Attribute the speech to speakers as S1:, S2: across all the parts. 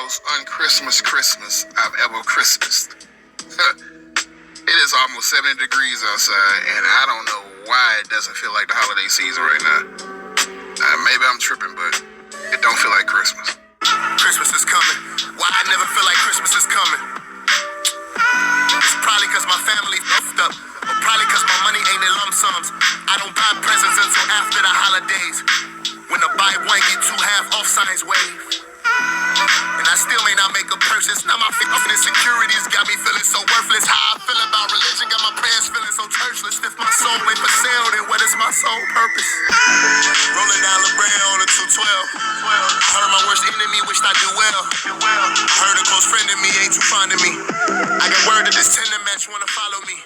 S1: most unchristmas Christmas I've ever Christmased. It is almost 70 degrees outside, and I don't know why it doesn't feel like the holiday season right now. Maybe I'm tripping, but it don't feel like Christmas. Christmas is coming. Why I never feel like Christmas is coming? It's probably because my family buffed up, or probably because my money ain't in lump sums. I don't buy presents until after the holidays, when the buy one get two half off signs wave. And I still may not make a purchase. Now my insecurities got me feeling so worthless. How I feel about religion got my prayers feeling so churchless. If my soul ain't for sale, then what is my sole purpose? Rolling down La Brea on a 212. I heard my worst enemy wished I do well. I heard a close friend of me ain't too fond of me. I got word that this tender match wanna follow me.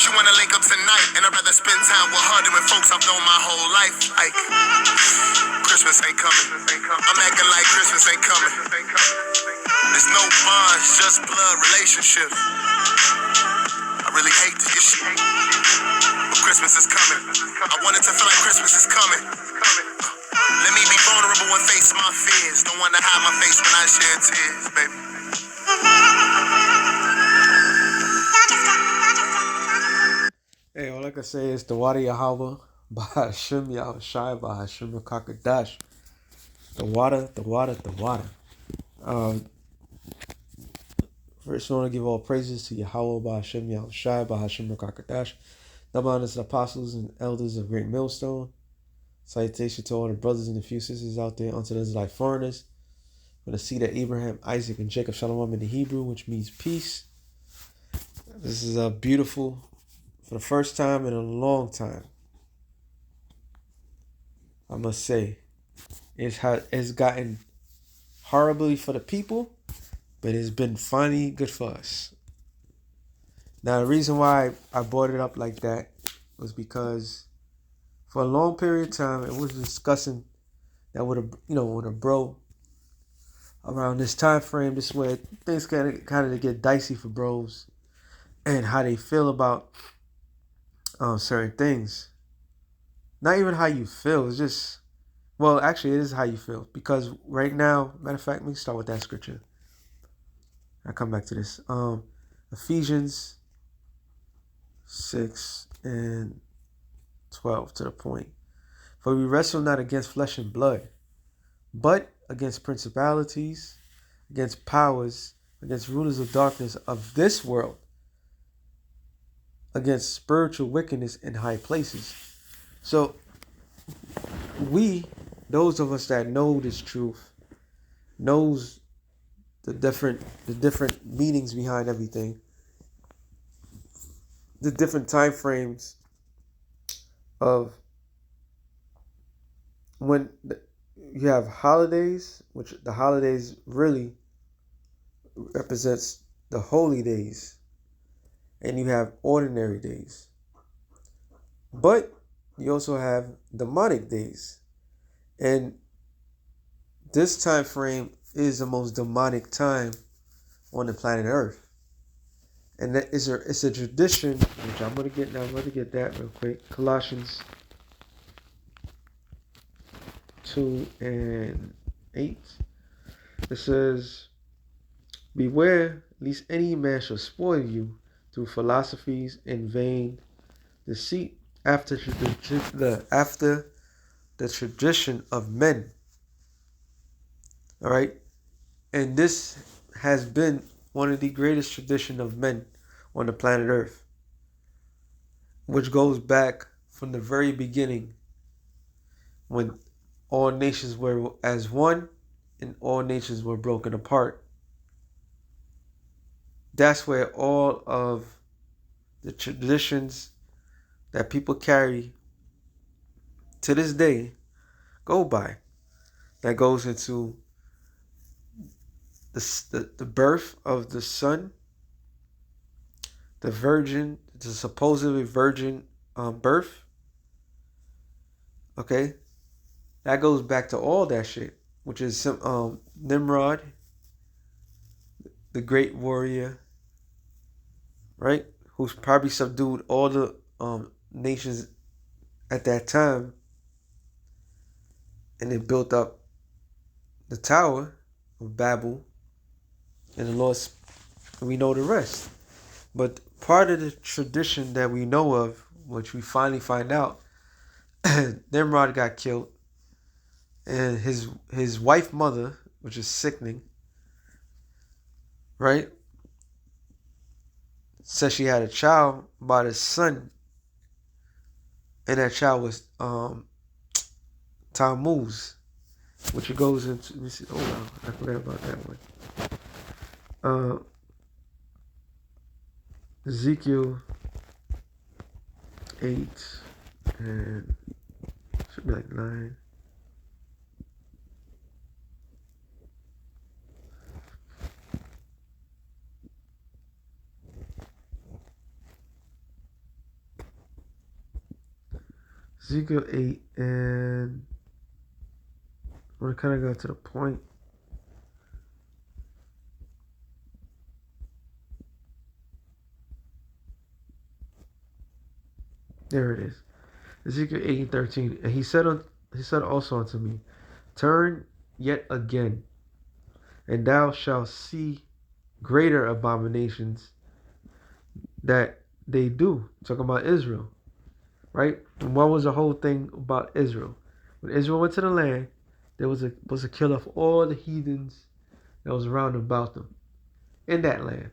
S1: She wanna link up tonight, and I'd rather spend time with her than with folks I've known my whole life. Like, Christmas ain't coming. I'm acting like Christmas ain't coming. There's no bonds, just blood relationship. I really hate to get shit, but Christmas is coming. I want it to feel like Christmas is coming. Let me be vulnerable and face my fears. Don't wanna hide my face when I shed tears, baby.
S2: Hey, all I can say is the Wada Yahweh by Hashem Yahushai by Hashem Kakadash. The water. First, I want to give all praises to Yahweh by Hashem Yahushai by Hashem Kakadash. Double honors to the apostles and elders of Great Millstone. Salutation to all the brothers and a few sisters out there unto those like foreigners. For the seed of Abraham, Isaac, and Jacob, Shalom in the Hebrew, which means peace. This is a beautiful. For the first time in a long time, I must say, it's gotten horribly for the people, but it's been finally good for us. Now, the reason why I brought it up like that was because for a long period of time, it was discussing that with a bro around this time frame, this is where things kind of get dicey for bros and how they feel about certain things. Not even how you feel. It's just, well, actually, it is how you feel. Because right now, matter of fact, let me start with that scripture. I'll come back to this. Ephesians 6 and 12 to the point. For we wrestle not against flesh and blood, but against principalities, against powers, against rulers of darkness of this world, against spiritual wickedness in high places. So those of us that know this truth, knows the different meanings behind everything, the different time frames of when you have holidays, which the holidays really represents the holy days. And you have ordinary days. But you also have demonic days. And this time frame is the most demonic time on the planet Earth. And that is it's a tradition, which I'm going to get now. I'm going to get that real quick. Colossians 2 and 8. It says, beware, lest any man shall spoil you through philosophies and vain deceit after the tradition of men. All right, and this has been one of the greatest tradition of men on the planet Earth, which goes back from the very beginning, when all nations were as one and all nations were broken apart. That's where all of the traditions that people carry to this day go by. That goes into the birth of the son, the supposedly virgin birth. Okay, that goes back to all that shit, which is Nimrod, the great warrior, right? Who's probably subdued all the nations at that time, and they built up the tower, of Babel, and the Lord, we know the rest. But part of the tradition that we know of, which we finally find out, Nimrod got killed, and his wife mother, which is sickening, right? Said she had a child by the son, and that child was Tammuz, which it goes into. Let me see. Oh wow, I forgot about that one. Ezekiel 8 and should be like 9. Ezekiel 8 and I want to kind of go to the point. There it is. Ezekiel 8 and 13. And he said also unto me, turn yet again, and thou shalt see greater abominations that they do. Talking about Israel. Right? And what was the whole thing about Israel? When Israel went to the land, there was a kill of all the heathens that was around about them in that land.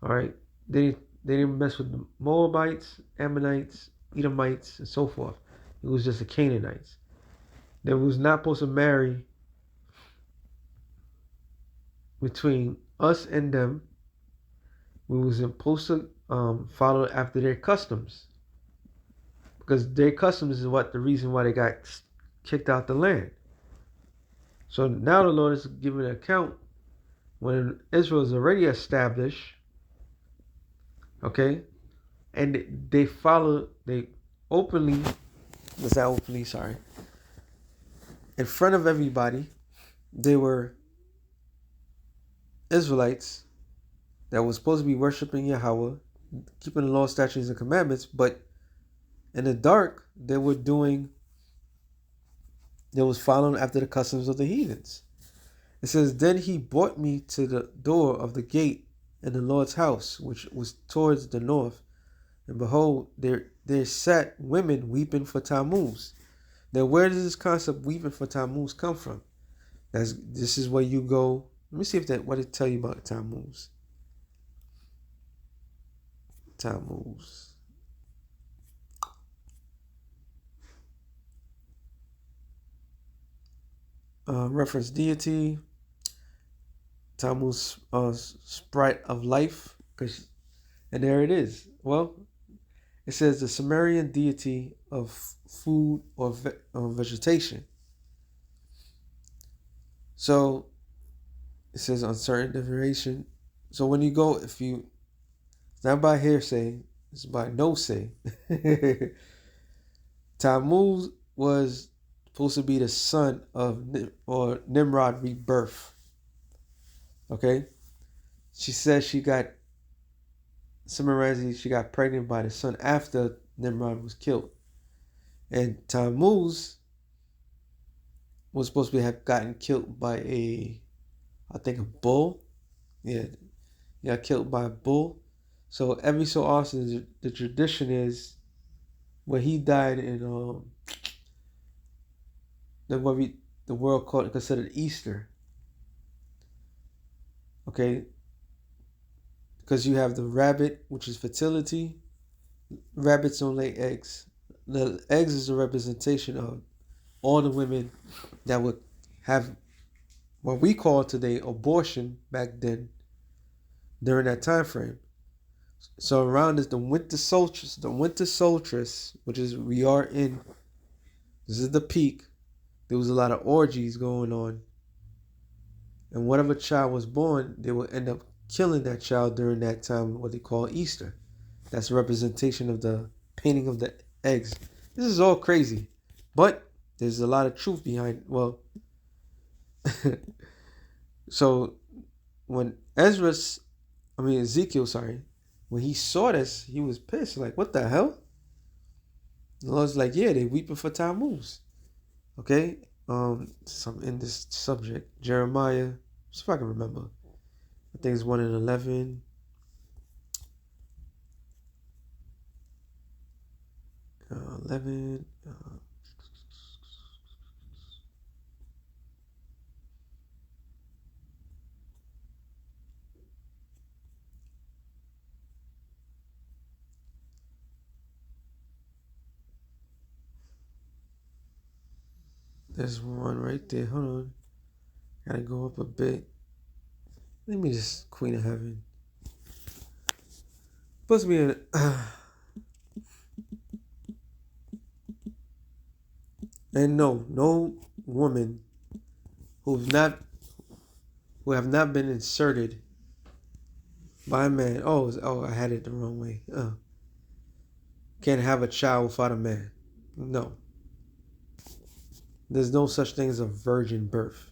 S2: All right? They didn't mess with the Moabites, Ammonites, Edomites, and so forth. It was just the Canaanites. They was not supposed to marry between us and them. We was supposed to follow after their customs, because their customs is the reason why they got kicked out the land. So now the Lord is giving an account when Israel is already established, okay, and they openly, was that openly, sorry, in front of everybody, they were Israelites that was supposed to be worshiping Yahweh, keeping the law, statutes, and commandments, but in the dark, they was following after the customs of the heathens. It says, then he brought me to the door of the gate in the Lord's house, which was towards the north. And behold, there sat women weeping for Tammuz. Now, where does this concept weeping for Tammuz come from? This is where you go. Let me see what it tell you about Tammuz. Tammuz. Reference deity. Tammuz, sprite of life. And there it is. Well, it says the Sumerian deity of food or vegetation. So it says uncertain duration. So when you go, it's not by hearsay, it's by no say. Tammuz was supposed to be the son of Nimrod rebirth. Okay? She says she got pregnant by the son after Nimrod was killed. And Tammuz was supposed to have gotten killed by a bull. Yeah, got killed by a bull. So every so often, the tradition is when he died in the world considered Easter. Okay, because you have the rabbit, which is fertility. Rabbits don't lay eggs. The eggs is a representation of all the women that would have what we call today abortion back then during that time frame. So around is the winter solstice, which is we are in. This is the peak. There was a lot of orgies going on. And whatever child was born, they will end up killing that child during that time, what they call Easter. That's a representation of the painting of the eggs. This is all crazy. But there's a lot of truth behind so when Ezekiel, when he saw this, he was pissed. Like, what the hell? The Lord's like, yeah, they weeping for Tammuz. Okay? some in this subject. Jeremiah, see if I can remember. I think it's 1 and 11. Uh, 11. There's one right there. Hold on. Gotta go up a bit. Let me just Queen of Heaven. Supposed to be in. And no woman who have not been inserted by a man. Oh, I had it the wrong way. Can't have a child without a man. No. There's no such thing as a virgin birth.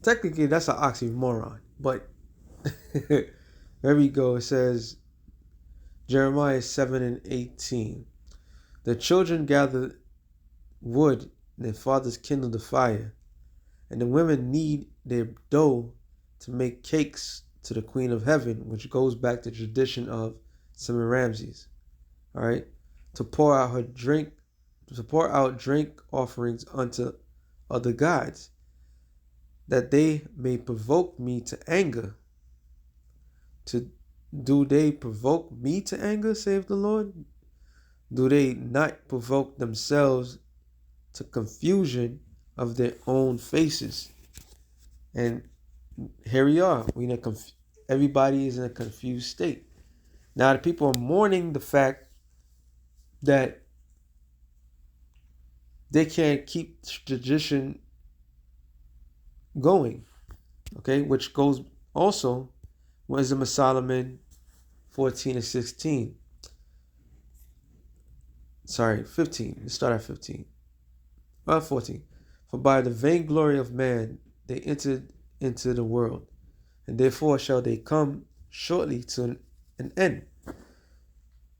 S2: Technically, that's an oxymoron. But there we go. It says Jeremiah 7 and 18. The children gathered wood, and their fathers kindled the fire, and the women knead their dough to make cakes to the Queen of Heaven, which goes back to the tradition of Semiramis. All right, to pour out drink offerings unto other gods, that they may provoke me to anger. Do they provoke me to anger, saith the Lord? Do they not provoke themselves to confusion of their own faces? And here we are. Everybody is in a confused state. Now the people are mourning the fact that they can't keep tradition going. Okay, which goes also Wisdom of Solomon 14 and 16. Sorry, 15. Let's start at 15. 14. For by the vainglory of man they entered into the world, and therefore shall they come shortly to an end.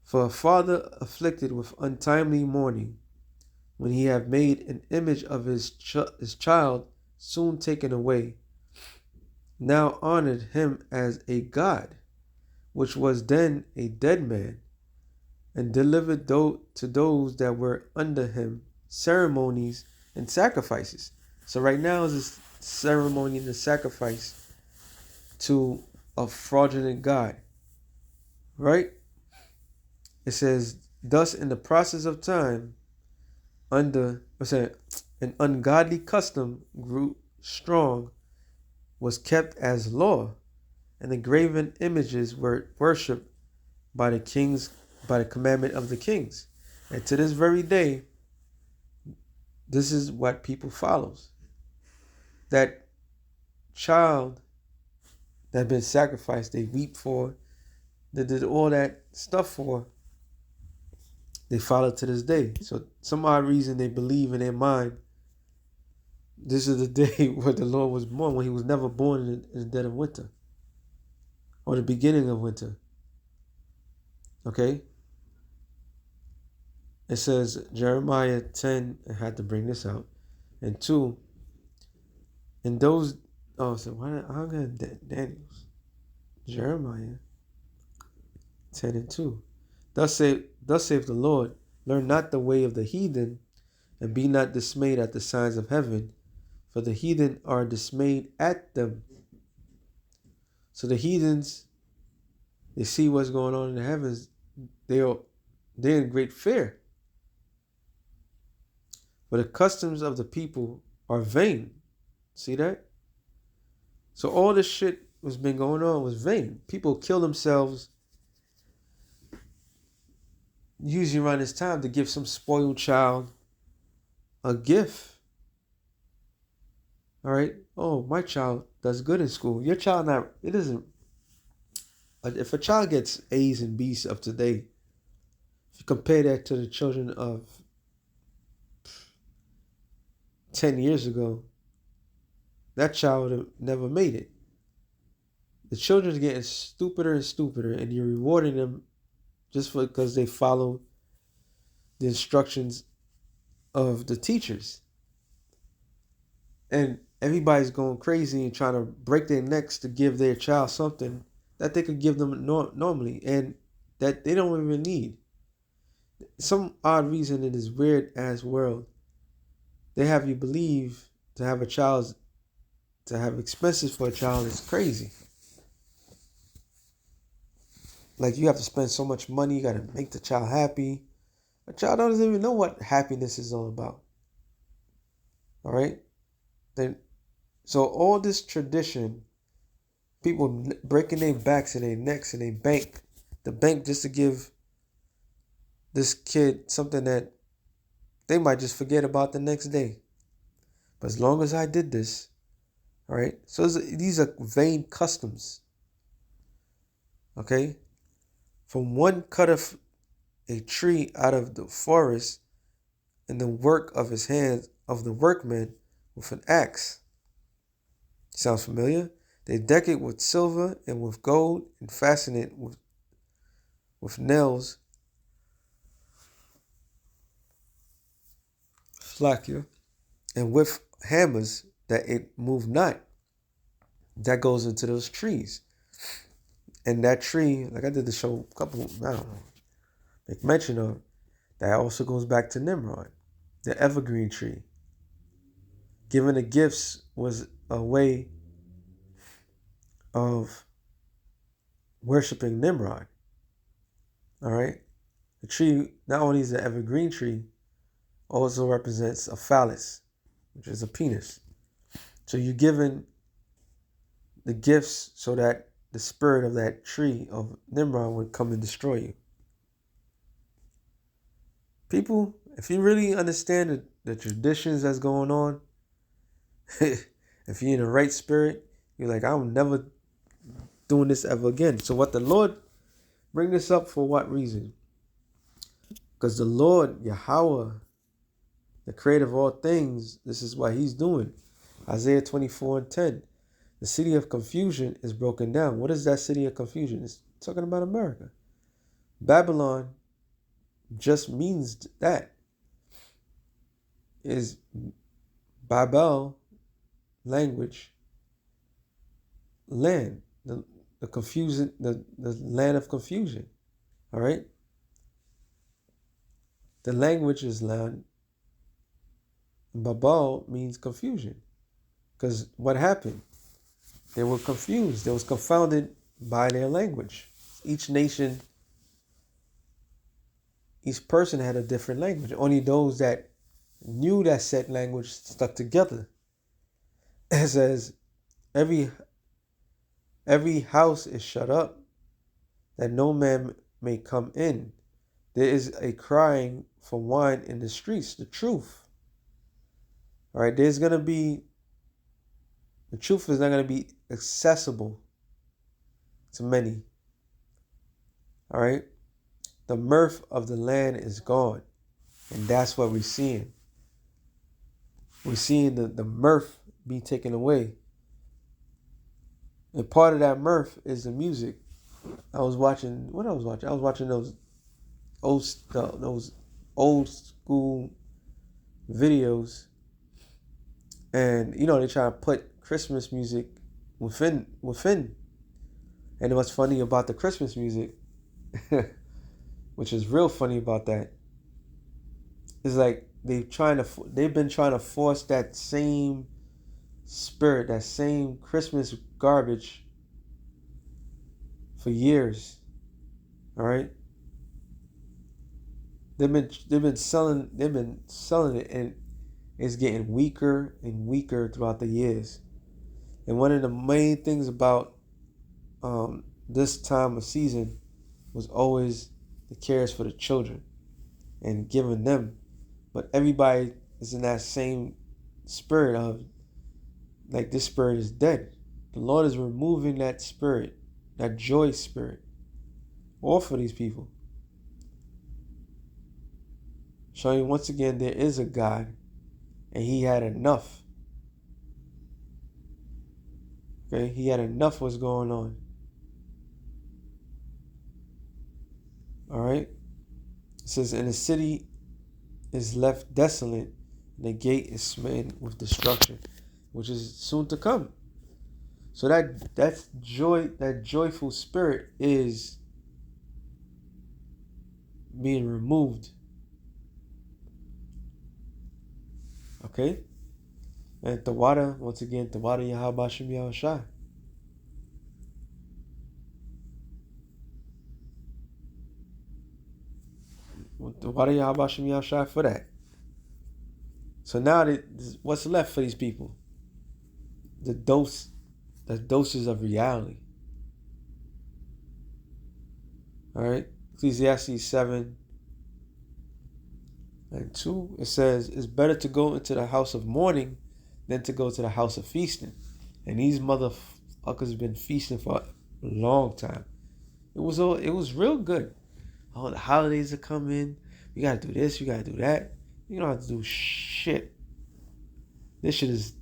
S2: For a father afflicted with untimely mourning, when he have made an image of his child soon taken away, now honored him as a god, which was then a dead man, and delivered to those that were under him ceremonies and sacrifices. So right now is this ceremony and the sacrifice to a fraudulent god. Right? It says, thus in the process of time, an ungodly custom grew strong, was kept as law, and the graven images were worshipped by the kings, by the commandment of the kings. And to this very day, this is what people follows. That child that had been sacrificed, they weep for, they did all that stuff for, they follow to this day. So some odd reason they believe in their mind, this is the day where the Lord was born, when he was never born in the dead of winter, or the beginning of winter. Okay? It says, Jeremiah 10, I had to bring this out, and 2, and those, I'm going to Daniel's. Jeremiah 10 and 2. Thus saith the Lord, learn not the way of the heathen, and be not dismayed at the signs of heaven, for the heathen are dismayed at them. So the heathens, they see what's going on in the heavens, they're in great fear. For the customs of the people are vain. See that? So all this shit was been going on was vain. People kill themselves usually around this time to give some spoiled child a gift. All right? Oh, my child does good in school. Your child not, it isn't. If a child gets A's and B's of today, if you compare that to the children of 10 years ago, that child would have never made it. The children are getting stupider and stupider, and you're rewarding them just because they follow the instructions of the teachers. And everybody's going crazy and trying to break their necks to give their child something that they could give them normally and that they don't even need. Some odd reason in this weird ass world, they have you believe to have a child, to have expenses for a child is crazy. Like you have to spend so much money, you got to make the child happy. A child doesn't even know what happiness is all about. All right? Then, so all this tradition, people breaking their backs and their necks and they bank, the bank just to give this kid something that they might just forget about the next day. But as long as I did this, all right? So these are vain customs, okay? From one cut of a tree out of the forest and the work of his hands of the workman with an axe. Sounds familiar? They deck it with silver and with gold and fasten it with nails, flakia, and with hammers that it move not. That goes into those trees. And that tree, like I did the show a couple, I don't know, make mention of, that also goes back to Nimrod, the evergreen tree. Giving the gifts was a way of worshiping Nimrod. All right? The tree not only is an evergreen tree, also represents a phallus, which is a penis. So you're given the gifts so that the spirit of that tree of Nimrod would come and destroy you. People, if you really understand the traditions that's going on, if you're in the right spirit, you're like, I'm never doing this ever again. So what the Lord bring this up for what reason? Because the Lord, Yahweh, the creator of all things, this is what he's doing. Isaiah 24:10. The city of confusion is broken down. What is that city of confusion? It's talking about America. Babylon just means that. Is Babel language, land, the confusion, the land of confusion. All right? The language is land. Babel means confusion. Because what happened? They were confused. They was confounded by their language. Each nation, each person had a different language. Only those that knew that set language stuck together. It says, every house is shut up, that no man may come in. There is a crying for wine in the streets, the truth. All right, the truth is not going to be accessible to many. All right, the mirth of the land is gone, and that's what we're seeing. We're seeing the mirth be taken away. And part of that mirth is the music. I was watching those old school videos, and they try to put Christmas music within. And what's funny about the Christmas music, which is real funny about that, is like they've been trying to force that same spirit, that same Christmas garbage for years. All right. They've been selling it, and it's getting weaker and weaker throughout the years. And one of the main things about this time of season was always the cares for the children and giving them. But everybody is in that same spirit of, like, this spirit is dead. The Lord is removing that spirit, that joy spirit, off of these people. Showing you once again there is a God, and he had enough. Okay, he had enough what's going on. All right. It says, and the city is left desolate, and the gate is smitten with destruction. which is soon to come. So that joy, that joyful spirit is being removed. Okay? And Tawada, once again, Tawada Yahabashim Yahushai. Tawada Yahabashim Yahushai for that. So now, what's left for these people? The doses of reality. All right? Ecclesiastes 7 and 2, it says, it's better to go into the house of mourning than to go to the house of feasting. And these motherfuckers been feasting for a long time. It was real good. Oh, the holidays are coming. We gotta do this, we gotta do that. You don't have to do shit. This shit is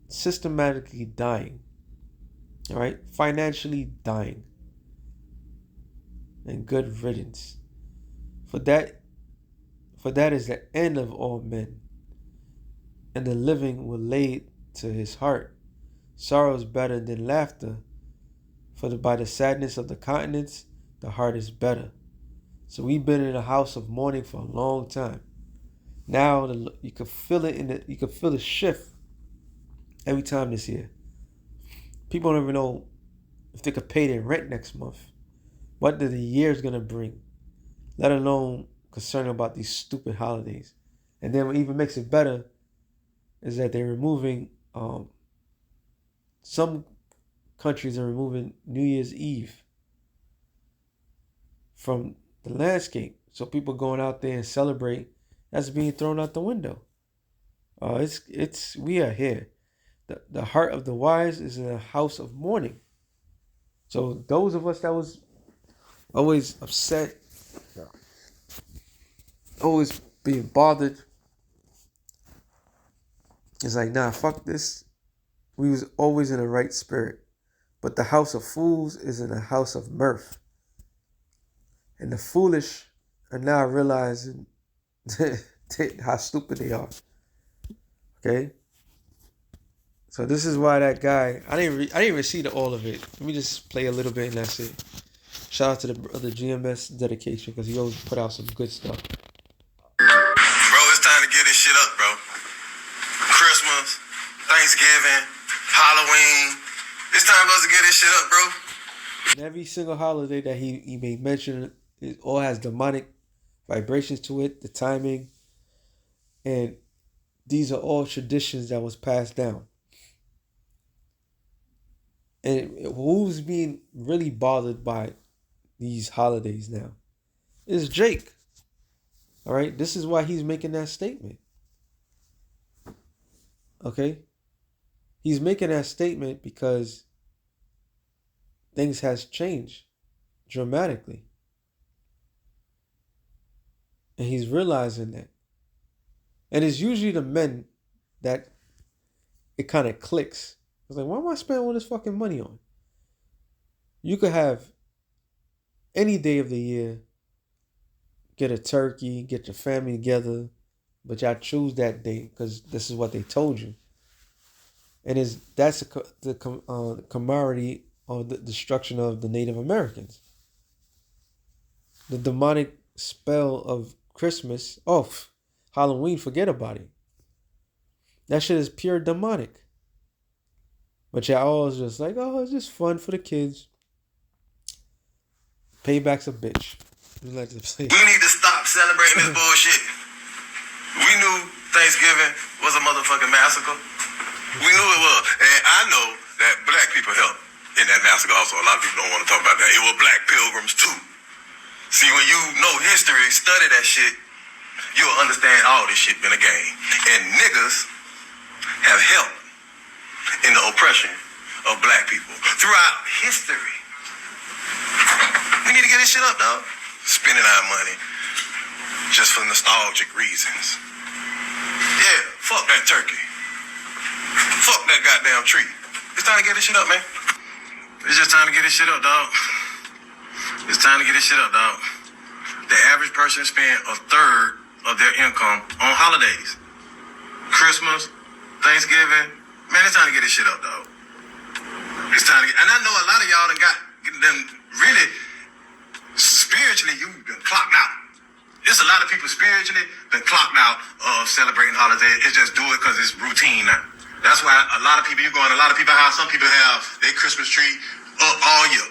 S2: systematically dying. All right? Financially dying. And good riddance. For that is the end of all men, and the living will lay to his heart. Sorrow is better than laughter, for by the sadness of the countenance, the heart is better. So we've been in a house of mourning for a long time. Now you can feel it you can feel the shift every time this year. People don't even know if they could pay their rent next month. What the year is gonna bring, let alone concerned about these stupid holidays. And then what even makes it better is that they're removing, some countries are removing New Year's Eve from the landscape. So people going out there and celebrate, that's being thrown out the window. We are here. The heart of the wise is in a house of mourning. So those of us that was always upset, always being bothered, it's like, nah, fuck this. We was always in the right spirit. But the house of fools is in a house of mirth. And the foolish are now realizing how stupid they are. Okay? So this is why that guy, I didn't even see all of it. Let me just play a little bit and that's it. Shout out to the GMS dedication, because he always put out some good stuff.
S3: Bro, it's time to get this shit up, bro. Christmas, Thanksgiving, Halloween. It's time for us to get this shit up, bro.
S2: And every single holiday that he made mention, it all has demonic vibrations to it, the timing. And these are all traditions that was passed down. And who's being really bothered by these holidays now? It's Jake. All right? This is why he's making that statement. Okay? He's making that statement because things has changed dramatically. And he's realizing that. And it's usually the men that it kind of clicks. It's like, why am I spending all this fucking money on? You could have any day of the year, get a turkey, get your family together, but y'all choose that day because this is what they told you. And that's the commemoration of the destruction of the Native Americans. The demonic spell of Christmas, Halloween, forget about it. That shit is pure demonic. But y'all always just like, it's just fun for the kids. Payback's a bitch.
S3: We need to stop celebrating this bullshit. We knew Thanksgiving was a motherfucking massacre. We knew it was. And I know that black people helped in that massacre also. A lot of people don't want to talk about that. It was black pilgrims too. See, when you know history, study that shit, you'll understand all this shit been a game. And niggas have helped in the oppression of black people throughout history. We need to get this shit up, dog. Spending our money just for nostalgic reasons. Yeah, fuck that turkey. Fuck that goddamn tree. It's time to get this shit up, man. It's just time to get this shit up, dog. It's time to get this shit up, dog. The average person spend a third of their income on holidays. Christmas, Thanksgiving, man, it's time to get this shit up, dog. It's time to get, and I know a lot of y'all done really, spiritually, you been clocked out. There's a lot of people spiritually been clocked out of celebrating holidays. It's just do it because it's routine now. That's why a lot of people, you go in a lot of people's house, some people have their Christmas tree up all year.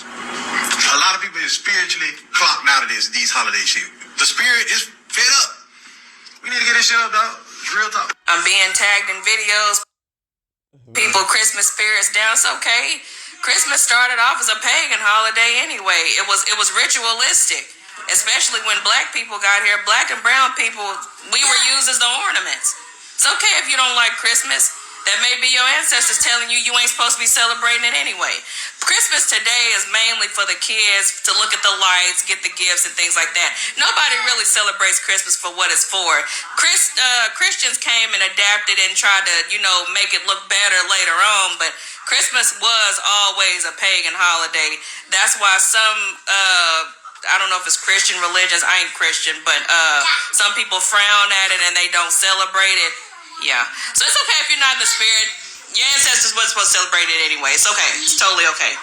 S3: A lot of people is spiritually clocked out of these holiday shit. The spirit is fed up. We need to get this shit up, dog. It's real talk.
S4: I'm being tagged in videos. People, Christmas spirits down. It's okay. Christmas started off as a pagan holiday anyway. It was ritualistic, especially when black people got here. Black and brown people, we were used as the ornaments. It's okay if you don't like Christmas. That may be your ancestors telling you ain't supposed to be celebrating it anyway. Christmas today is mainly for the kids to look at the lights, get the gifts and things like that. Nobody really celebrates Christmas for what it's for. Christians came and adapted and tried to, make it look better later on, but Christmas was always a pagan holiday. That's why some, I don't know if it's Christian religions, I ain't Christian, but some people frown at it and they don't celebrate it. Yeah. So it's okay if you're not in the spirit. Your ancestors wasn't supposed to celebrate it anyway. It's okay. It's totally okay.